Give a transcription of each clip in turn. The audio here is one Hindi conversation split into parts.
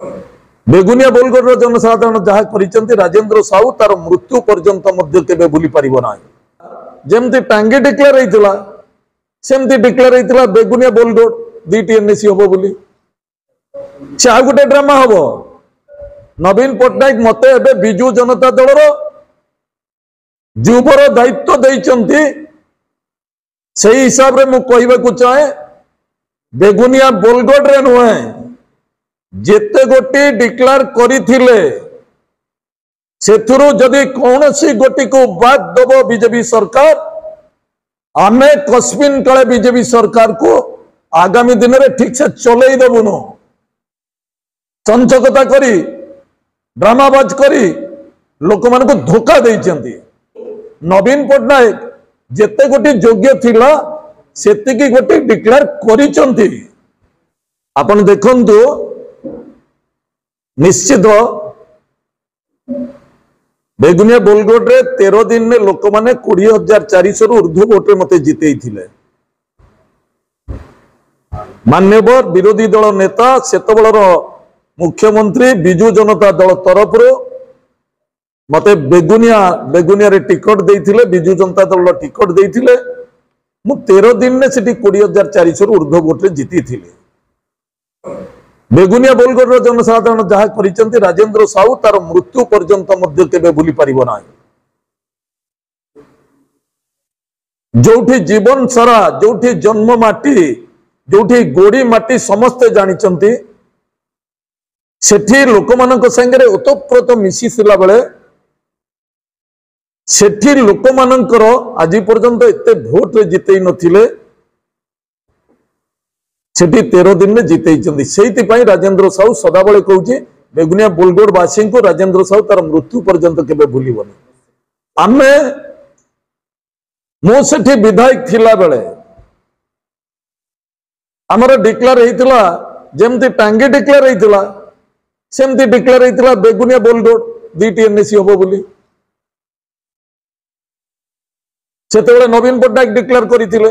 बेगुनिया बोलगड़ जनसाधारण जहाँ कर राजेंद्र साहू तार मृत्यु पर्यंत के भूली पार ना जमती टांगी डिक्लेयर होता सेमती डिक्लेयर होता बेगुनिया बोलगड़ दीटी एनएसी हम बोली से गोटे ड्रामा हम नवीन पट्टनायक मत विजु जनता दल जुबर दायित्व देइचंती से हिसाब रे मु कहबा चाहे बेगुनिया बोलगड़ रे नुहे जेते गोटी डिक्लेयर करिथिले सेथुरु जदि कौनसी गोटी को बात दब बीजेपी सरकार आमे कस्मिन काले बीजेपी सरकार को आगामी दिन में ठीक से चलई देबुनु चंचकता करी ड्रामाबाज करी लोक मान को धोखा देइचंती नवीन पट्टनायक जेते गोटी योग्य थिला सेतिकी गोटी डिक्लेयर करिचंती आपण देखंतु निश्चित बेगुनिया बोलगड़ रे 13 दिन में लोक माने 20,400 रु ऊर्ध्व वोट मते जीते थिले मान्यवर विरोधी दल नेता सेतबलर मुख्यमंत्री विजु जनता दल तरफ मते बेगुनिया रे टिकट देइथिले विजु जनता दल टिकट देइथिले मु 13 दिन में सेठी 20,400 रु ऊर्ध्व वोट रे जीती थिले बेगुनिया बोलगड़ जनसाधारण जहाँ कर राजेंद्र साहू तार मृत्यु पर्यंत के भूली पार ना जोठी जीवन सारा जोठी जन्म माटी जोठी गोड़ी माटी समस्ते जानी सेठी लोक मान संगे ओतप्रोत मिशीला बेले सेठी लोक मानकर आज पर्यंत एते भोट रे जिते नथिले सेठी 13 दिन में जीते से राजेंद्र साहू सदाबले कहूँ बेगुनिया बोलगड़ वासी को राजेंद्र साहू तार मृत्यु पर्यंत के भूलबनी आमे मो सेठी विधायक थिला बेले आमर डिक्लेयर होता जमती टांगी डिक्लेयर होता सेमती डिक्लेयर होता बेगुनिया बोलगड़ दीटी एनएसी हम बोली से नवीन पट्टनायक डिक्लेयर करते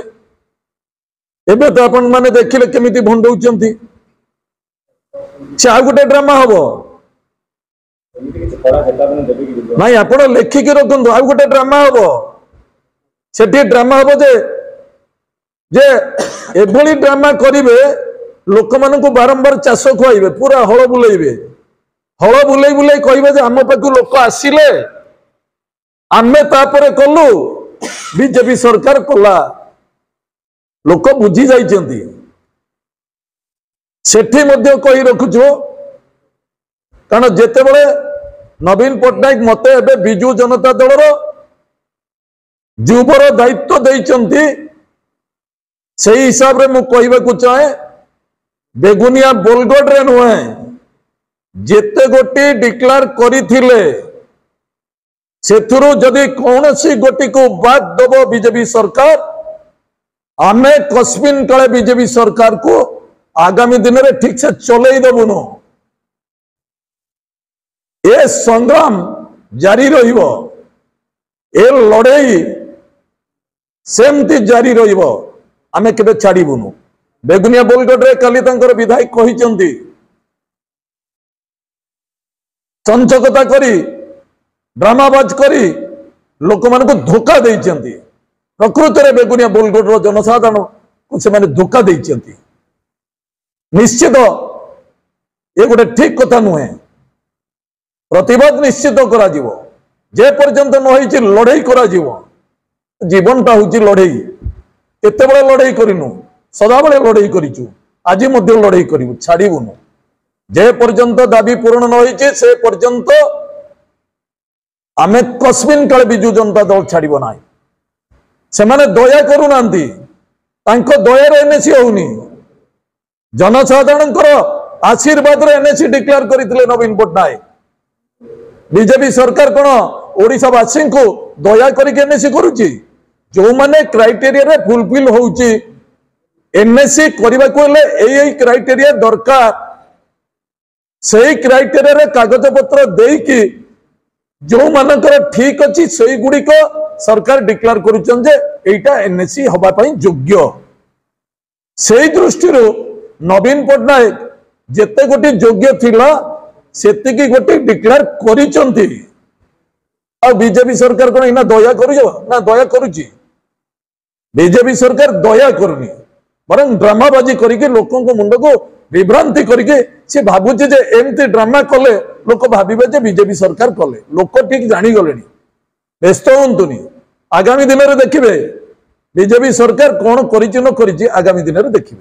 एबे तो आपण माने देखिले केमिति भंडौचंती से आ गोटे ड्रामा हम नहीं आपण लेखिक रखु आ गोटे ड्रामा हम से ड्रामा हम जे एभली ड्रामा करिवे लोक मान को बारंबार चाष खुआइबे पूरा हल बुलेइबे हल बुले बुले कहबे जे आम पाखु लोक आसिले आमे तापरे कलु बीजेपी सरकार कला लोक बुझी जाइछंती सेठी मध्य कही रखुछु कारण जेते बळे नवीन पट्टनायक मते एबे विजु जनता दलर जुबर दायित्व देइछंती से हिसाब रे मु कहबा चाहे बेगुनिया बोलगड़ रे नुहे जेते गोटी डिक्लेयर करिथिले सेथुरु जदि कौनसी गोटी को बात दब बीजेपी सरकार आमे कस्मिन काले बीजेपी सरकार को आगामी दिन में ठीक से चलई देबुनु ए संग्राम जारी रहिबो ए लड़ाई सेमती जारी रहिबो आमे केबे छाड़ीबुनु बेगुनिया बोलगड़ रे काली तांकर विधायक कहिचंती चंचकता करी ड्रामाबाज करी लोक मान को धोखा देइचंती प्रकृत में बेगुनिया बोलगड़ जनसाधारण को से धोखा देइचंती निश्चित ये गोटे ठीक कथा नुहे प्रतिवाद निश्चित करा जीवो जे पर्यंत न लड़ाई करा जीवो जीवनटा हूँ लड़ाई केते बड़े लड़ाई करिनु सदाबले लड़ाई करिचु आज मध्य लड़ाई करिवु छाड़ीबुनु जे पर्यंत दाबी पूर्ण न होइचे से पर्यंत आमे कस्मिन काले विजु जनता दल छाड़ीबो नाही से माने दया करूना दया एनएसी होनी जनसाधारण आशीर्वाद एनएसी डिक्लेयर करते नवीन पट्टनायक बीजेपी सरकार कौन ओडिशा वासी को दया करके एनएसी करुच्ची जो माने क्राइटेरिया रे फुलफिल होउची एनएसी करने को यही क्राइटेरिया दरकार से क्राइटेरिया रे कागज पत्र देकी जो मानकर ठीक अच्छी से गुड़िक सरकार डिक्लेयर करुचा एनएसी हवापाई योग्य से दृष्टि नवीन पट्टनायक जेते गोटे योग्य थिला सेतिकी गोटे डिक्लेयर करिसंती। आ बीजेपी सरकार कोन इना दया करू ना दया करूची? बीजेपी सरकार दया करूनी बरं ड्रामाबाजी करके लोकों को मुंड को विभ्रांति करके से भाबुचे जे एमती ड्रामा कले लोक भाबिबे जे बीजेपी सरकार कले। लोक ठीक जानी गलेनी, व्यस्त होंतुनी। आगामी दिन में देखिए बीजेपी सरकार कौन करिछि न करिछि आगामी दिन में देखिए।